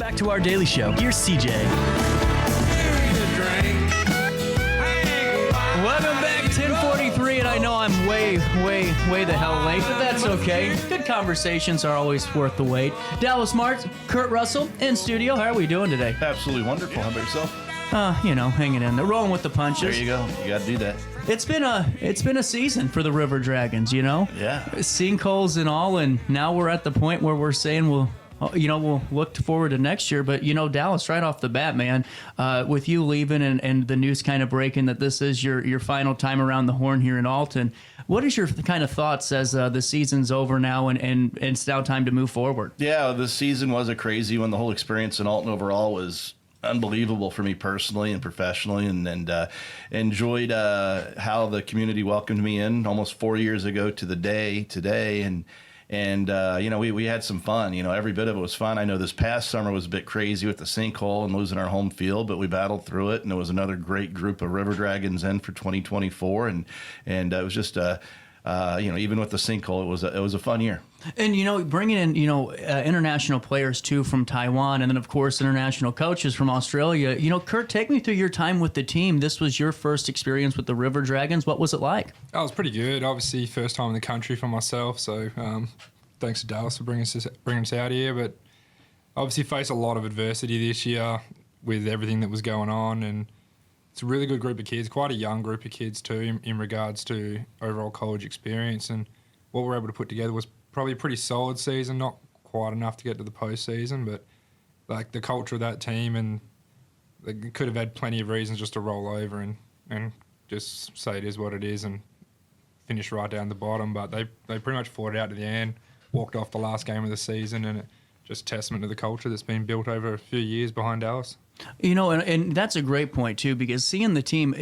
back to our daily show. Here's CJ. Welcome back, 10:43, and I know I'm way the hell late, but that's okay. Good conversations are always worth the wait. Dallas Martz, Kurt Russell in studio. How are we doing today? Absolutely wonderful. How about yourself? Hanging in there, rolling with the punches. There you go. You got to do that. It's been a season for the River Dragons, you know? Yeah. Sinkholes and all, and now we're at the point where we're saying we'll look forward to next year. But, Dallas, right off the bat, man, with you leaving and the news kind of breaking that this is your final time around the horn here in Alton, what is your kind of thoughts as the season's over now and it's now time to move forward? Yeah, this season was a crazy one. The whole experience in Alton overall was unbelievable for me personally and professionally, and enjoyed how the community welcomed me in almost 4 years ago to the day today, and we had some fun. Every bit of it was fun. I know this past summer was a bit crazy with the sinkhole and losing our home field, but we battled through it, and there was another great group of River Dragons in for 2024, and it was just even with the sinkhole, it was a fun year. And, bringing in, international players, too, from Taiwan, and then, of course, international coaches from Australia. Kurt, take me through your time with the team. This was your first experience with the River Dragons. What was it like? Oh, it was pretty good. Obviously, first time in the country for myself, so thanks to Dallas for bringing us out here. But obviously faced a lot of adversity this year with everything that was going on, and it's a really good group of kids, quite a young group of kids, too, in regards to overall college experience. And what we were able to put together was probably a pretty solid season, not quite enough to get to the postseason, but like the culture of that team, and they could have had plenty of reasons just to roll over and just say it is what it is and finish right down the bottom. But they pretty much fought it out to the end, walked off the last game of the season, and it just testament to the culture that's been built over a few years behind Dallas. And that's a great point, too, because seeing the team,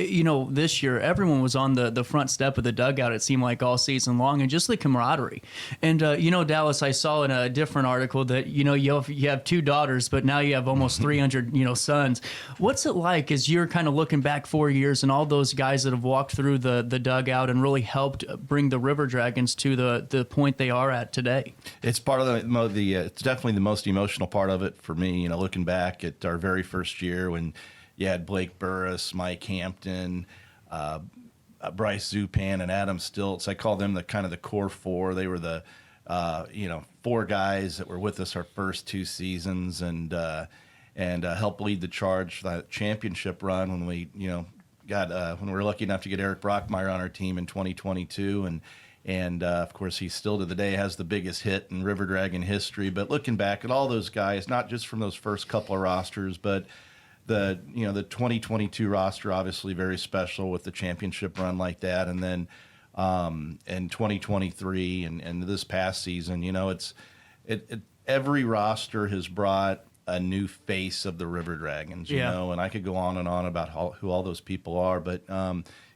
this year, everyone was on the front step of the dugout, it seemed like, all season long, and just the camaraderie. And, Dallas, I saw in a different article that, you have 2 daughters, but now you have almost 300, sons. What's it like as you're kind of looking back 4 years and all those guys that have walked through the dugout and really helped bring the River Dragons to the point they are at today? It's part of it's definitely the most emotional part of it for me, looking back at our very first year when you had Blake Burris, Mike Hampton, Bryce Zupan, and Adam Stiltz. I call them the kind of the core 4. They were the 4 guys that were with us our first 2 seasons and helped lead the charge for that championship run when we when we were lucky enough to get Eric Brockmeyer on our team in 2022, and of course, he still to the day has the biggest hit in River Dragon history. But looking back at all those guys, not just from those first couple of rosters, but the 2022 roster, obviously very special with the championship run like that. And then in 2023 and this past season, every roster has brought a new face of the River Dragons, and I could go on and on about who all those people are, but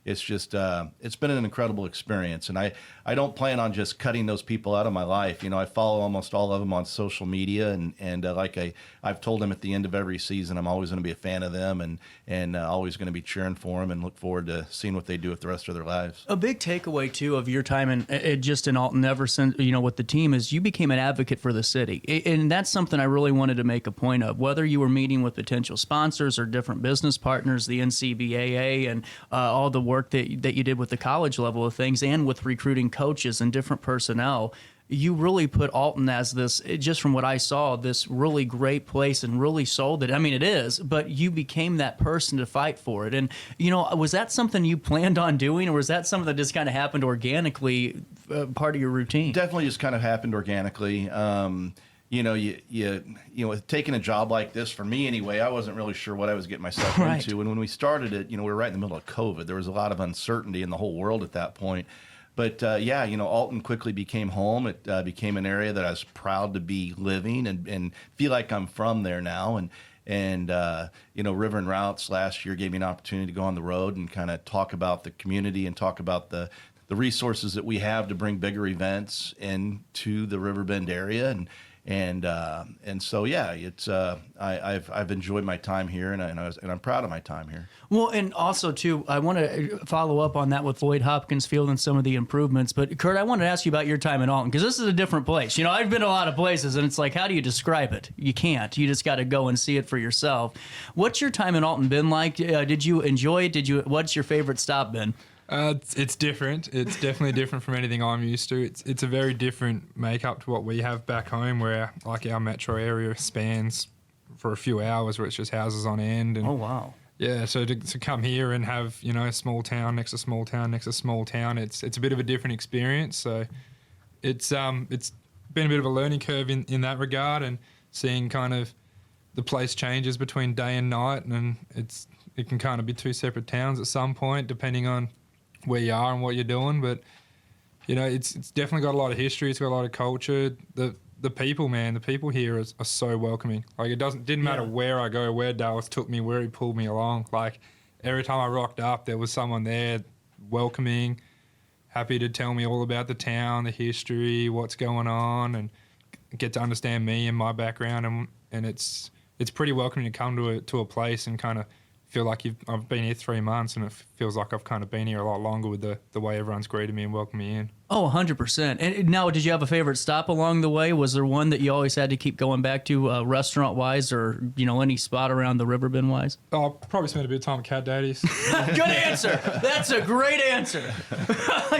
it's just it's been an incredible experience, and I don't plan on just cutting those people out of my life. I follow almost all of them on social media, and like I've told them at the end of every season, I'm always going to be a fan of them and always going to be cheering for them and look forward to seeing what they do with the rest of their lives. A big takeaway too of your time in Alton, ever since with the team, is you became an advocate for the city, and that's something I really wanted to make a point of. Whether you were meeting with potential sponsors or different business partners, the NCBAA, and all the work that you did with the college level of things and with recruiting coaches and different personnel, you really put Alton as this, just from what I saw, this really great place and really sold it. I mean, it is, but you became that person to fight for it. And, was that something you planned on doing, or was that something that just kind of happened organically, part of your routine? Definitely just kind of happened organically. With taking a job like this, for me anyway, I wasn't really sure what I was getting myself into. And when we started it, we were right in the middle of COVID. There was a lot of uncertainty in the whole world at that point. But Alton quickly became home. It became an area that I was proud to be living and feel like I'm from there now. And River and Routes last year gave me an opportunity to go on the road and kind of talk about the community and talk about the resources that we have to bring bigger events into the River Bend area. And so yeah, it's I've enjoyed my time here, and I'm proud of my time here. Well, and also too, I want to follow up on that with Lloyd Hopkins Field and some of the improvements. But Kurt, I wanted to ask you about your time in Alton, because this is a different place. You know, I've been to a lot of places, and it's like, how do you describe it? You can't. You just got to go and see it for yourself. What's your time in Alton been like? Did you enjoy it? What's your favorite stop been? It's different. It's definitely different from anything I'm used to. It's a very different makeup to what we have back home, where like our metro area spans for a few hours, where it's just houses on end. And Oh, wow. yeah, so to come here and have, you know, a small town next to small town next to small town, it's a bit of a different experience. So it's been a bit of a learning curve in that regard, and seeing kind of the place changes between day and night, and it can kind of be two separate towns at some point, depending on where you are and what you're doing. But you know, it's definitely got a lot of history. It's got a lot of culture. The people, man, the people here are so welcoming. Like, it didn't matter where I go, where Dallas took me, where he pulled me along. Like, every time I rocked up, there was someone there welcoming, happy to tell me all about the town, the history, what's going on, and get to understand me and my background. And it's pretty welcoming to come to a place and kind of feel like I've been here 3 months, and it feels like I've kind of been here a lot longer with the way everyone's greeted me and welcomed me in. Oh, 100%. And now, did you have a favorite stop along the way? Was there one that you always had to keep going back to, restaurant-wise, or, you know, any spot around the river bend-wise? Oh, I'll probably spend a bit of time at Cat Daddy's. Good answer. That's a great answer.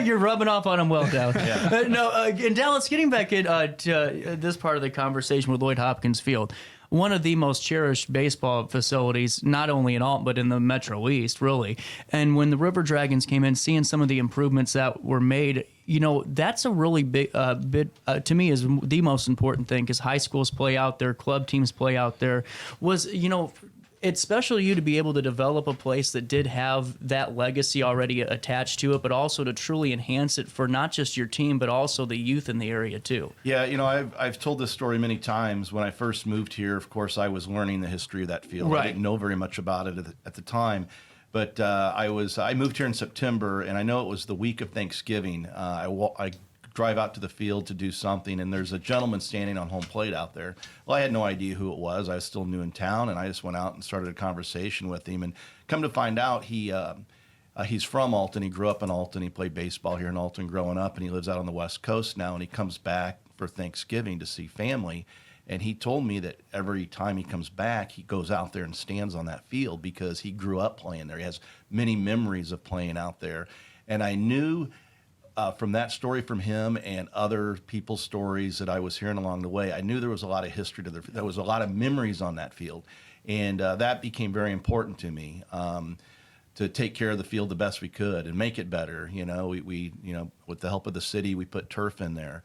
You're rubbing off on him well, Dallas. Yeah. And Dallas, getting back to this part of the conversation with Lloyd Hopkins Field, one of the most cherished baseball facilities, not only in Alton, but in the Metro East, really. And when the River Dragons came in, seeing some of the improvements that were made, you know, that's a really big to me, is the most important thing, because high schools play out there, club teams play out there. You know, it's special to you to be able to develop a place that did have that legacy already attached to it, but also to truly enhance it for not just your team, but also the youth in the area too. Yeah, you know, I've told this story many times. When I first moved here, of course, I was learning the history of that field. Right. I didn't know very much about it at the time, but I moved here in September, and I know it was the week of Thanksgiving. I drive out to the field to do something, and there's a gentleman standing on home plate out there. Well, I had no idea who it was. I was still new in town, and I just went out and started a conversation with him. And come to find out, he's from Alton. He grew up in Alton. He played baseball here in Alton growing up, and he lives out on the West Coast now, and he comes back for Thanksgiving to see family. And he told me that every time he comes back, he goes out there and stands on that field because he grew up playing there. He has many memories of playing out there. And I knew from that story from him and other people's stories that I was hearing along the way, I knew there was a lot of history there was a lot of memories on that field. And that became very important to me, to take care of the field the best we could and make it better. You know, we you know, with the help of the city, we put turf in there.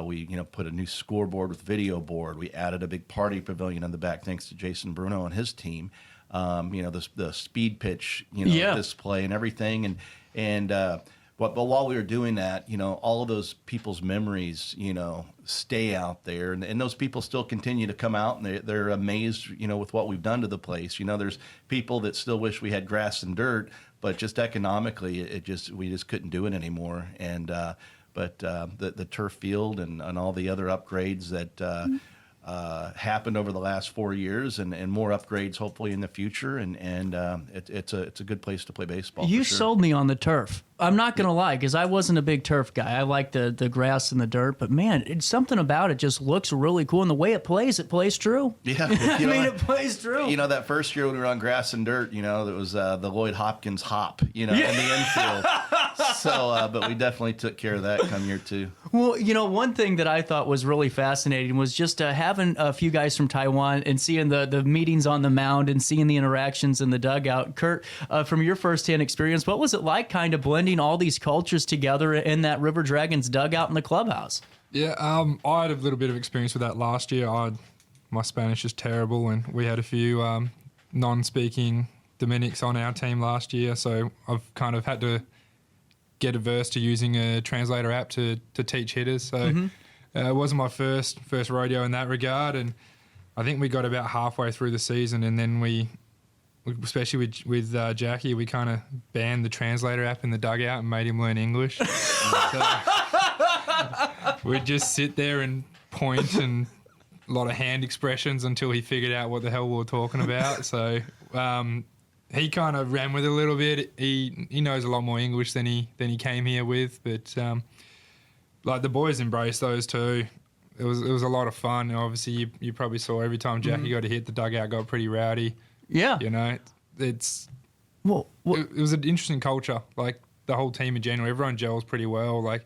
We, you know, put a new scoreboard with video board. We added a big party pavilion in the back, thanks to Jason Bruno and his team. You know, the speed pitch, you know, display and everything. But while we were doing that, you know, all of those people's memories, you know, stay out there. And those people still continue to come out, and they're amazed, you know, with what we've done to the place. You know, there's people that still wish we had grass and dirt, but just economically, we just couldn't do it anymore. And but the turf field and all the other upgrades that happened over the last 4 years, and more upgrades hopefully in the future, and it's a good place to play baseball. You for sure. sold me on the turf. I'm not going to lie, because I wasn't a big turf guy. I like the grass and the dirt, but man, it's something about it just looks really cool, and the way it plays true. Yeah, I mean, it plays true. You know, that first year when we were on grass and dirt, you know, there was the Lloyd Hopkins hop, you know, in the infield. So, but we definitely took care of that come year two. Well, you know, one thing that I thought was really fascinating was just having a few guys from Taiwan and seeing the meetings on the mound and seeing the interactions in the dugout. Kurt, from your firsthand experience, what was it like kind of blending all these cultures together in that River Dragons dugout in the clubhouse? Yeah, I had a little bit of experience with that last year. My Spanish is terrible, and we had a few non-speaking Dominics on our team last year, so I've kind of had to get averse to using a translator app to teach hitters. So it wasn't my first rodeo in that regard, and I think we got about halfway through the season, and then we especially with Jackie, we kind of banned the translator app in the dugout and made him learn English. So we'd just sit there and point and lot of hand expressions until he figured out what the hell we were talking about. So he kind of ran with it a little bit. He knows a lot more English than he came here with, but like the boys embraced those too. It was a lot of fun. And obviously, you probably saw every time Jackie got a hit, the dugout got pretty rowdy. Yeah, you know, it was an interesting culture. Like the whole team in general, everyone gels pretty well. Like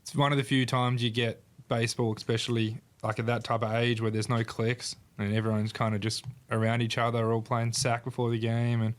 it's one of the few times you get baseball, especially like at that type of age where there's no cliques and everyone's kind of just around each other, all playing sack before the game, and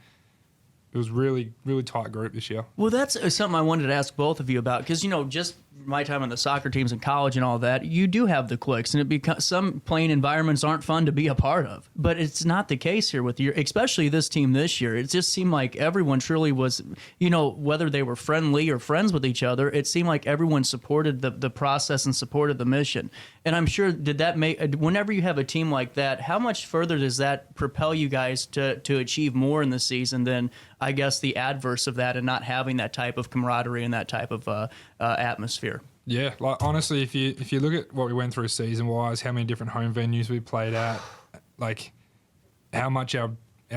it was really, really tight group this year. Well, that's something I wanted to ask both of you about because, you know, just my time on the soccer teams in college and all that, you do have the cliques, and some playing environments aren't fun to be a part of. But it's not the case here with especially this team this year. It just seemed like everyone truly was, you know, whether they were friendly or friends with each other, it seemed like everyone supported the process and supported the mission. And I'm sure, did that make, whenever you have a team like that, how much further does that propel you guys to achieve more in the season than, I guess, the adverse of that and not having that type of camaraderie and that type of atmosphere? Yeah, like honestly, if you look at what we went through season-wise, how many different home venues we played at, like how much our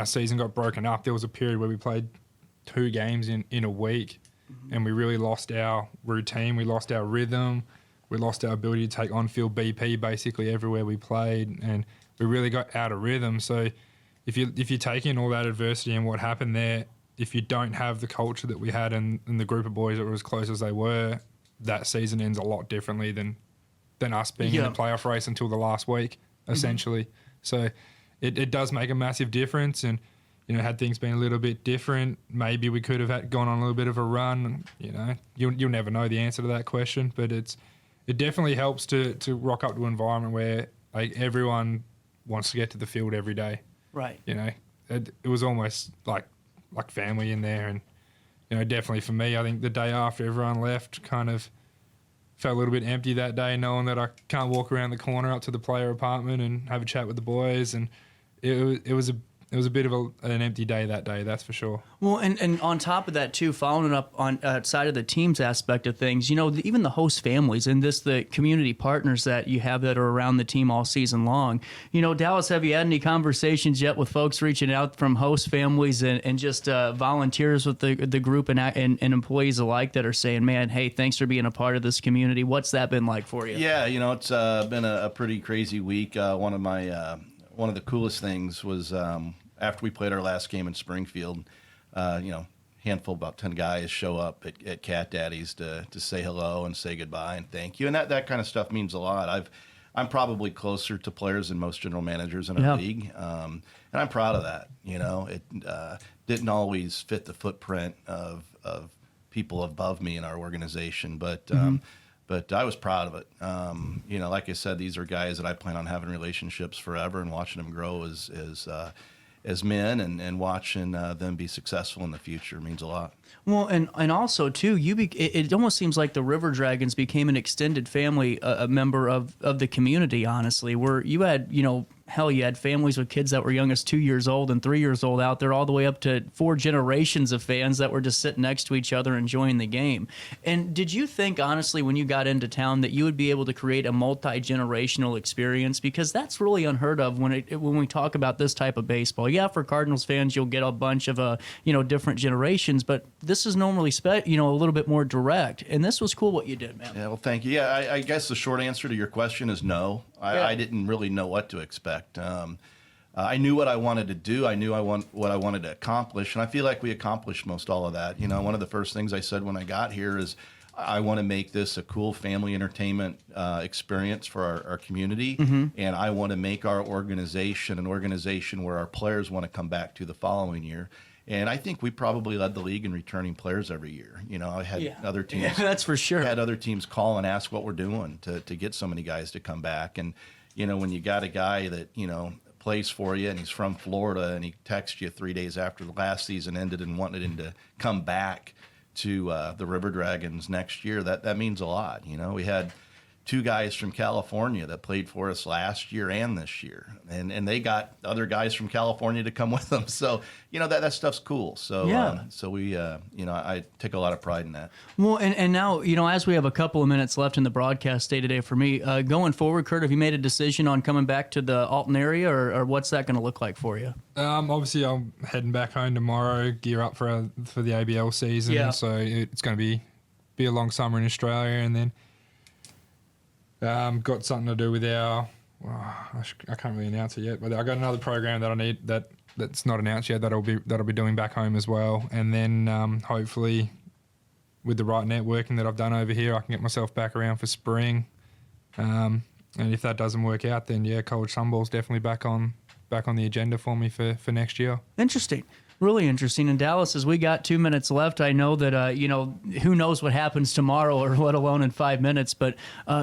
season got broken up. There was a period where we played 2 games in a week, and we really lost our routine. We lost our rhythm. We lost our ability to take on-field BP basically everywhere we played, and we really got out of rhythm. So if you take in all that adversity and what happened there, if you don't have the culture that we had and the group of boys that were as close as they were, that season ends a lot differently than us being in the playoff race until the last week, essentially. So it does make a massive difference. And, you know, had things been a little bit different, maybe we could have gone on a little bit of a run. You know, you'll never know the answer to that question, but it definitely helps to rock up to an environment where like everyone wants to get to the field every day. Right. You know, it was almost like family in there. And, you know, definitely for me, I think the day after everyone left kind of felt a little bit empty that day, knowing that I can't walk around the corner up to the player apartment and have a chat with the boys. And it was a bit of an empty day that day, that's for sure. Well, and on top of that, too, following up on side of the team's aspect of things, you know, even the host families and the community partners that you have that are around the team all season long. You know, Dallas, have you had any conversations yet with folks reaching out from host families and just volunteers with the group and employees alike that are saying, man, hey, thanks for being a part of this community? What's that been like for you? Yeah, you know, it's been a pretty crazy week. One of the coolest things was after we played our last game in Springfield, you know, handful, about 10 guys show up at Cat Daddy's to say hello and say goodbye and thank you. And that kind of stuff means a lot. I'm probably closer to players than most general managers in our league. And I'm proud of that. You know, it didn't always fit the footprint of people above me in our organization, but I was proud of it. You know, like I said, these are guys that I plan on having relationships forever and watching them grow as men and watching them be successful in the future means a lot. Well, and also, too, it almost seems like the River Dragons became an extended family, a member of the community, honestly, where you had, you know, hell, you had families with kids that were young as 2 years old and 3 years old out there, all the way up to 4 generations of fans that were just sitting next to each other enjoying the game. And did you think, honestly, when you got into town, that you would be able to create a multi-generational experience? Because that's really unheard of when we talk about this type of baseball. Yeah, for Cardinals fans, you'll get a bunch of different generations, but this is normally a little bit more direct. And this was cool what you did, man. Yeah, well, thank you. Yeah, I guess the short answer to your question is no. I didn't really know what to expect. I knew what I wanted to do. I knew what I wanted to accomplish, and I feel like we accomplished most all of that. You know, one of the first things I said when I got here is I want to make this a cool family entertainment experience for our community, and I want to make our organization an organization where our players want to come back to the following year. And I think we probably led the league in returning players every year. You know, I had other teams. Yeah, that's for sure. Had other teams call and ask what we're doing to get so many guys to come back. And, you know, when you got a guy that, you know, plays for you and he's from Florida and he texts you 3 days after the last season ended and wanted him to come back to the River Dragons next year, that means a lot. You know, we had 2 guys from California that played for us last year and this year, and they got other guys from California to come with them. So that stuff's cool. So so we I take a lot of pride in that. Well, and now as we have a couple of minutes left in the broadcast day today for me, going forward, Kurt, have you made a decision on coming back to the Alton area, or what's that going to look like for you? Obviously, I'm heading back home tomorrow, gear up for the ABL season. Yeah. So it's going to be a long summer in Australia, and then got something to do with I can't really announce it yet, but I got another program that I need that's not announced yet that'll be doing back home as well, and then hopefully with the right networking that I've done over here, I can get myself back around for spring. And if that doesn't work out, then college sunball's definitely back on the agenda for me for next year. Interesting. Really interesting. In Dallas, as we got 2 minutes left, I know that, who knows what happens tomorrow or let alone in 5 minutes. But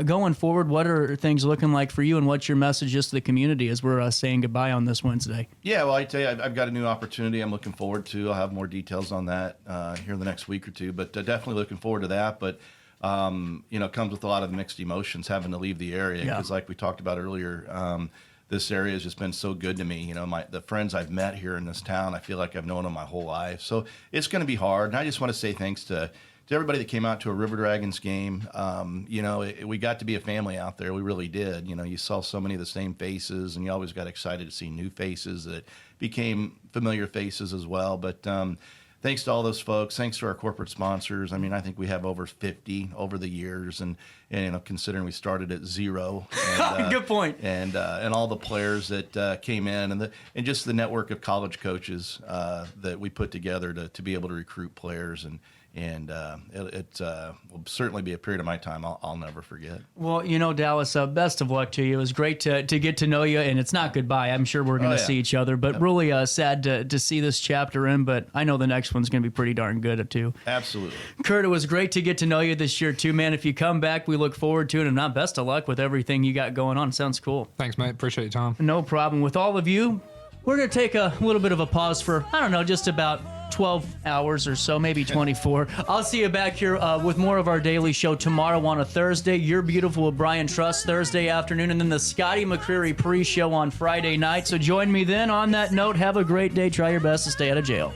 going forward, what are things looking like for you, and what's your message just to the community as we're saying goodbye on this Wednesday? Yeah, well, I tell you, I've got a new opportunity I'm looking forward to. I'll have more details on that here in the next week or two, but definitely looking forward to that. But, it comes with a lot of mixed emotions having to leave the area because like we talked about earlier, this area has just been so good to me. The friends I've met here in this town, I feel like I've known them my whole life. So it's going to be hard. And I just want to say thanks to everybody that came out to a River Dragons game. We got to be a family out there. We really did. You saw so many of the same faces, and you always got excited to see new faces that became familiar faces as well. But thanks to all those folks. Thanks to our corporate sponsors. I mean, I think we have over 50 over the years, and considering we started at 0. And, good point. And all the players that came in, and just the network of college coaches that we put together to be able to recruit players, and it will certainly be a period of my time I'll never forget. Well, Dallas, best of luck to you. It was great to get to know you, and it's not goodbye. I'm sure we're going to see each other, but really sad to see this chapter end, but I know the next one's going to be pretty darn good, too. Absolutely. Kurt, it was great to get to know you this year, too, man. If you come back, we look forward to it, and best of luck with everything you got going on. Sounds cool. Thanks, mate. Appreciate your time. No problem. With all of you, we're going to take a little bit of a pause for, just about 12 hours or so, maybe 24. I'll see you back here with more of our daily show tomorrow on a Thursday. You're Beautiful with Brian Truss Thursday afternoon, and then the Scotty McCreery pre-show on Friday night. So join me then. On that note, have a great day. Try your best to stay out of jail.